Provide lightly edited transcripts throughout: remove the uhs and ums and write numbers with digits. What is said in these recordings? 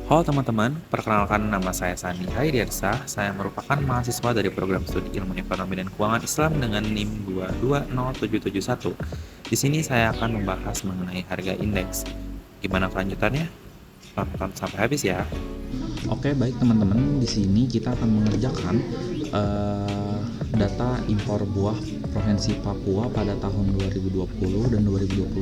Halo teman-teman, perkenalkan nama saya Sani Haidiansah. Saya merupakan mahasiswa dari program studi Ilmu Ekonomi dan Keuangan Islam dengan NIM 220771. Di sini saya akan membahas mengenai harga indeks. Gimana kelanjutannya? Tonton sampai habis ya. Oke, baik teman-teman. Di sini kita akan mengerjakan data impor buah Provinsi Papua pada tahun 2020 dan 2021.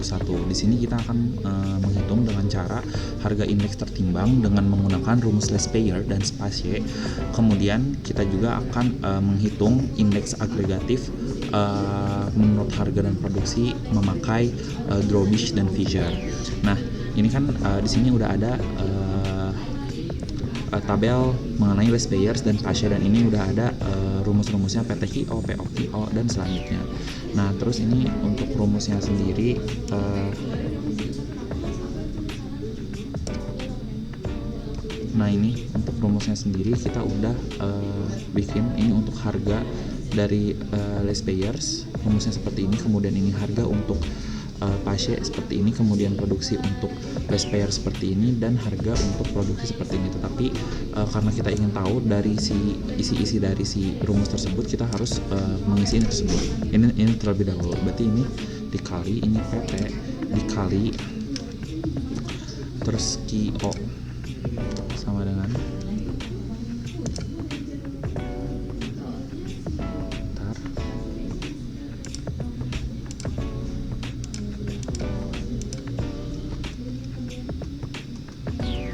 Di sini kita akan menghitung dengan cara harga indeks tertimbang dengan menggunakan rumus Less Payer dan Spatie. Kemudian kita juga akan menghitung indeks agregatif menurut harga dan produksi memakai Drobish dan Fisher. Nah, ini kan di sini udah ada tabel mengenai list payers dan pasca, dan ini udah ada rumus-rumusnya PTKO, POKO, dan selanjutnya. Nah, terus ini untuk rumusnya sendiri nah ini untuk rumusnya sendiri kita udah bikin ini untuk harga dari list payers, rumusnya seperti ini, kemudian ini harga untuk pasca seperti ini, kemudian produksi untuk list payer seperti ini, dan harga untuk produksi seperti ini. Tetapi karena kita ingin tahu dari si isi-isi dari si rumus tersebut, kita harus mengisi ini tersebut. Ini terlebih dahulu. Berarti ini dikali ini PT dikali terus KO sama dengan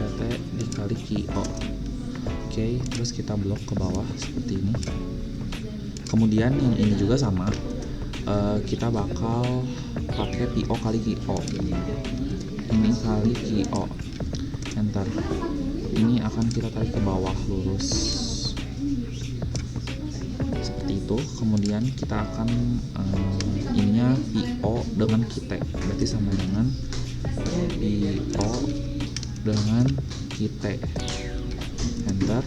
PT dikali KO. Oke, terus kita blok ke bawah seperti ini. Kemudian yang ini juga sama, kita bakal pakai PO kali KO. Ini kali KO, enter. Ini akan kita tarik ke bawah lurus seperti itu. Kemudian kita akan ininya PO dengan kita, berarti sama dengan PO dengan kita, enter.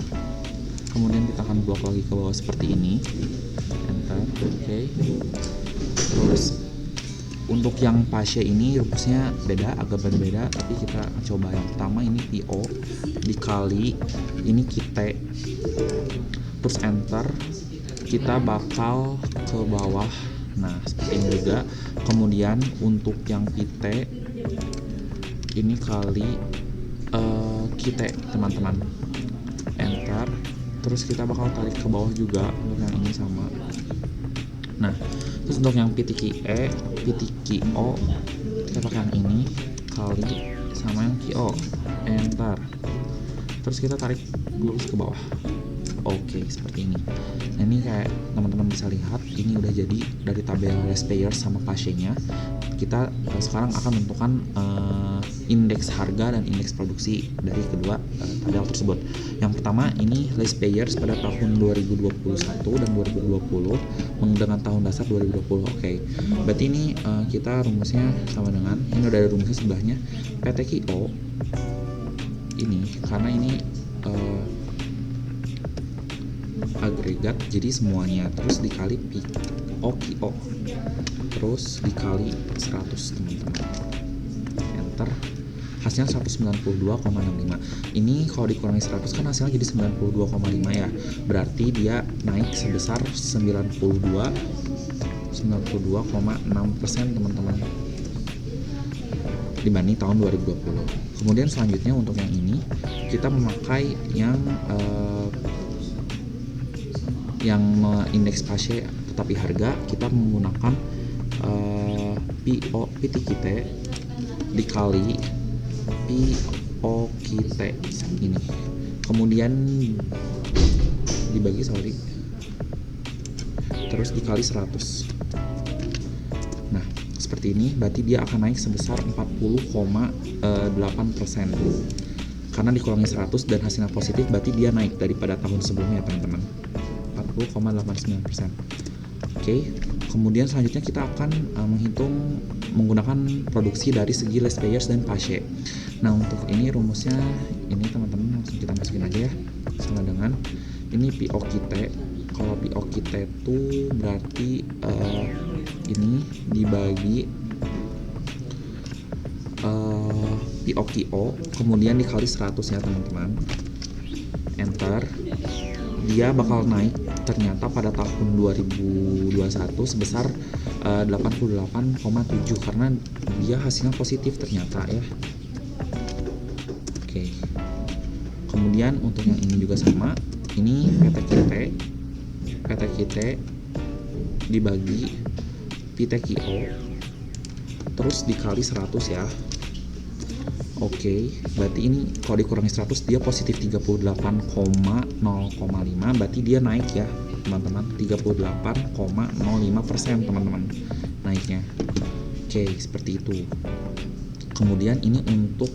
Kemudian kita akan blok lagi ke bawah seperti ini, enter. Oke. Terus untuk yang pasca ini rumusnya beda, agak berbeda, tapi kita coba yang pertama. Ini PO dikali ini kita, terus enter. Kita bakal ke bawah, nah seperti ini juga. Kemudian untuk yang kita ini kali kita, teman-teman, enter. Terus kita bakal tarik ke bawah juga untuk yang ini sama. Nah, terus untuk yang PTKE, PTKO, kita pakai yang ini kali sama yang KO, enter. Terus kita tarik lurus ke bawah. Oke, seperti ini. Nah, ini kayak teman-teman bisa lihat, ini udah jadi dari tabel list payers sama pasca-nya. Kita sekarang akan menentukan indeks harga dan indeks produksi dari kedua tabel tersebut. Yang pertama ini list payers pada tahun 2021 dan 2020 dengan tahun dasar 2020. Oke. Berarti ini kita rumusnya sama dengan, ini udah ada rumusnya sebelahnya, PTKO ini, karena ini agregat jadi semuanya, terus dikali POKO, terus dikali 100, teman-teman, enter. Hasilnya 192,65. Ini kalau dikurangi 100 kan hasilnya jadi 92,5 ya. Berarti dia naik sebesar 92,6%, teman-teman, dibanding tahun 2020. Kemudian selanjutnya untuk yang ini kita memakai yang indeks pasca tetapi harga, kita menggunakan PT kita dikali PO kita ini, kemudian dibagi terus dikali 100. Nah, seperti ini. Berarti dia akan naik sebesar 40,8%. Karena dikurangi 100 dan hasilnya positif, berarti dia naik daripada tahun sebelumnya, teman-teman, 40,89%. Oke. Kemudian selanjutnya kita akan menghitung menggunakan produksi dari segi list payers dan pasca. Nah, untuk ini rumusnya ini, teman-teman, langsung kita masukin aja ya, sama dengan ini PO kita. Kalau PO kita itu berarti ini dibagi POQO kemudian dikali 100 ya teman-teman, enter. Dia bakal naik ternyata pada tahun 2021 sebesar 88,7 karena dia hasilnya positif ternyata ya. Oke. Kemudian untuk yang ini juga sama, ini PT KIT dibagi PTQO terus dikali 100 ya. Oke, berarti ini kalau dikurangi 100 dia positif 38,0,5, berarti dia naik ya teman-teman, 38,05% teman-teman naiknya. Oke, seperti itu. Kemudian ini untuk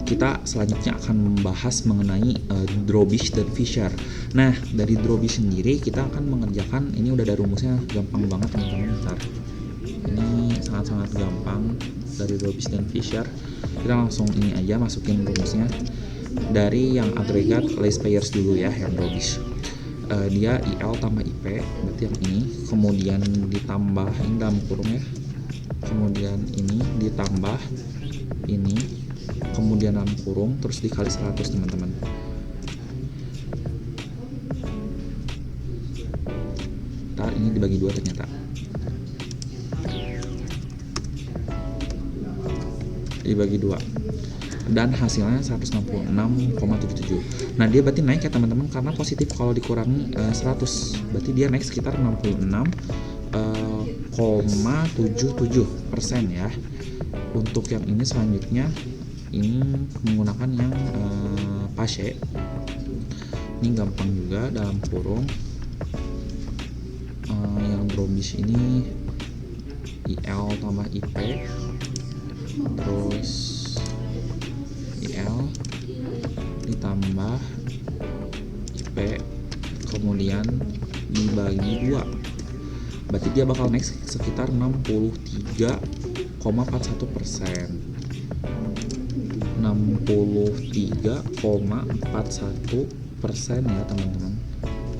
kita selanjutnya akan membahas mengenai Drobish dan Fisher. Nah, dari Drobish sendiri kita akan mengerjakan, ini udah ada rumusnya, gampang banget teman-teman. Bentar. Ini sangat-sangat gampang dari Drobish dan Fisher. Kita langsung ini aja masukin rumusnya. Dari yang agregat least pairs dulu ya, yang Drobish. Dia IL tambah IP, berarti yang ini, kemudian ditambahin dalam kurung ya. Kemudian ini ditambah ini, kemudian dalam kurung terus dikali 100 teman-teman. Ntar ini dibagi 2 ternyata. Dibagi 2 dan hasilnya 166,77. Nah dia berarti naik ya teman-teman karena positif kalau dikurangi 100 berarti dia naik sekitar 66,77% ya. Untuk yang ini selanjutnya ini menggunakan yang Pache. Ini gampang juga dalam kurung. Yang Drobish ini IL tambah IP terus IL ditambah IP kemudian dibagi 2 berarti dia bakal naik sekitar 63,41%. 63,41% ya teman-teman.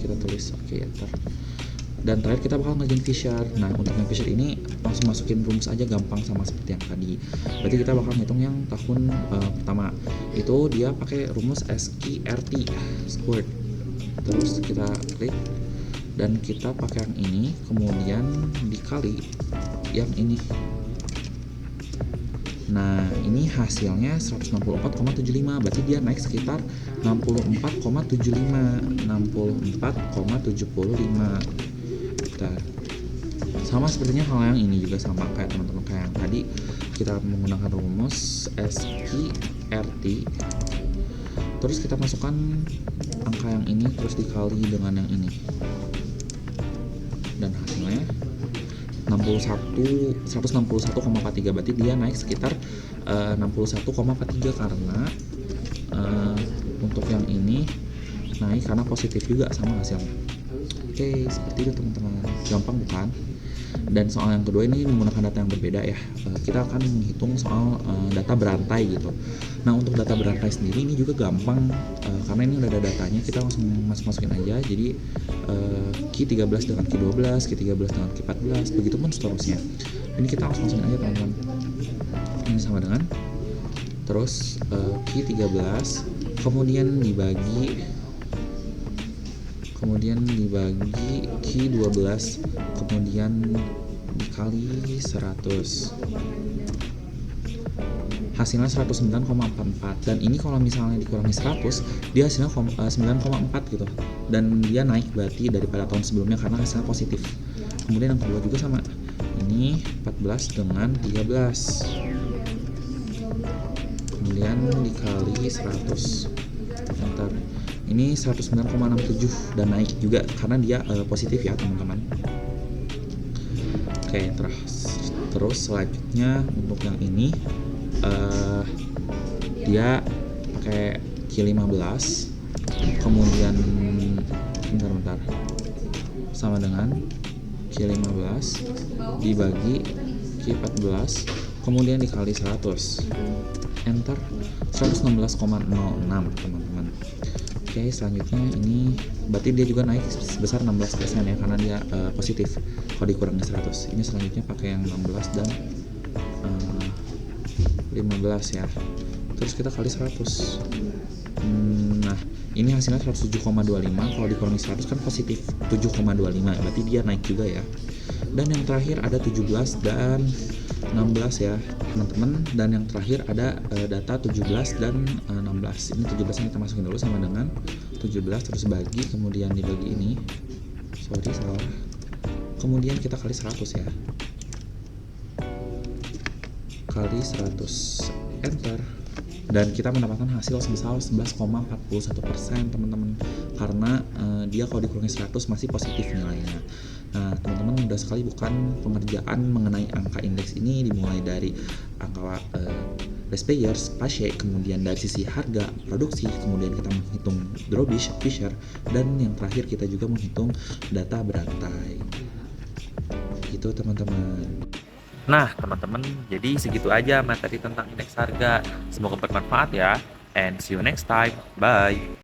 Kita tulis oke, enter. Dan terakhir kita bakal ngerjain Fisher. Nah untuk yang Fisher ini langsung masukin rumus aja, gampang sama seperti yang tadi. Berarti kita bakal ngitung yang tahun pertama itu dia pakai rumus SQRT squared. Terus kita klik dan kita pakai yang ini, kemudian dikali yang ini. Nah ini hasilnya 164,75, berarti dia naik sekitar 64,75. Sama sepertinya hal yang ini juga sama kayak teman-teman, kayak yang tadi kita menggunakan rumus SQRT terus kita masukkan angka yang ini terus dikali dengan yang ini dan hasilnya 161,43, berarti dia naik sekitar 61,43 karena untuk yang ini naik karena positif juga sama hasilnya. Oke, seperti itu teman-teman, gampang bukan? Dan soal yang kedua ini menggunakan data yang berbeda ya. Kita akan menghitung soal data berantai gitu. Nah untuk data berantai sendiri ini juga gampang karena ini udah ada datanya, kita langsung masukin aja. Jadi Q13 dengan Q12, Q13 dengan Q14, begitu pun seterusnya. Ini kita langsung masukin aja teman-teman. Ini sama dengan terus Q13 kemudian dibagi Q12 kemudian dikali 100, hasilnya 109,44 dan ini kalau misalnya dikurangi 100 dia hasilnya 9,4 gitu dan dia naik berarti daripada tahun sebelumnya karena hasilnya positif. Kemudian yang kedua juga sama, ini 14 dengan 13 kemudian dikali 100, enter. Ini 109,67 dan naik juga karena dia positif ya teman-teman. Oke, terus selanjutnya untuk yang ini dia pakai Q15 kemudian bentar sama dengan Q15 dibagi Q14 kemudian dikali 100, enter. 116,06 teman-teman. Oke, selanjutnya ini berarti dia juga naik sebesar 16% ya karena dia positif kalau dikurangi 100. Ini selanjutnya pakai yang 16 dan 15 ya. Terus kita kali 100. Nah, ini hasilnya 107,25. Kalau dikurangi 100 kan positif 7,25. Berarti dia naik juga ya. Dan yang terakhir ada 17 dan 16 ya, teman-teman. Dan yang terakhir ada data 17 dan 16. Ini 17 yang kita masukin dulu sama dengan 17 terus bagi, kemudian dibagi ini. Sorry, salah. Kemudian kita kali 100 ya. Kali 100. Enter. Dan kita mendapatkan hasil sebesar 11,41% teman-teman, karena dia kalau dikurangi 100 masih positif nilainya. Nah teman-teman, mudah sekali bukan pengerjaan mengenai angka indeks ini, dimulai dari angka best payers, Pache, kemudian dari sisi harga, produksi, kemudian kita menghitung Drobish, Fisher, dan yang terakhir kita juga menghitung data berantai. Gitu teman-teman. Nah, teman-teman, jadi segitu aja materi tentang indeks harga. Semoga bermanfaat ya. And see you next time. Bye.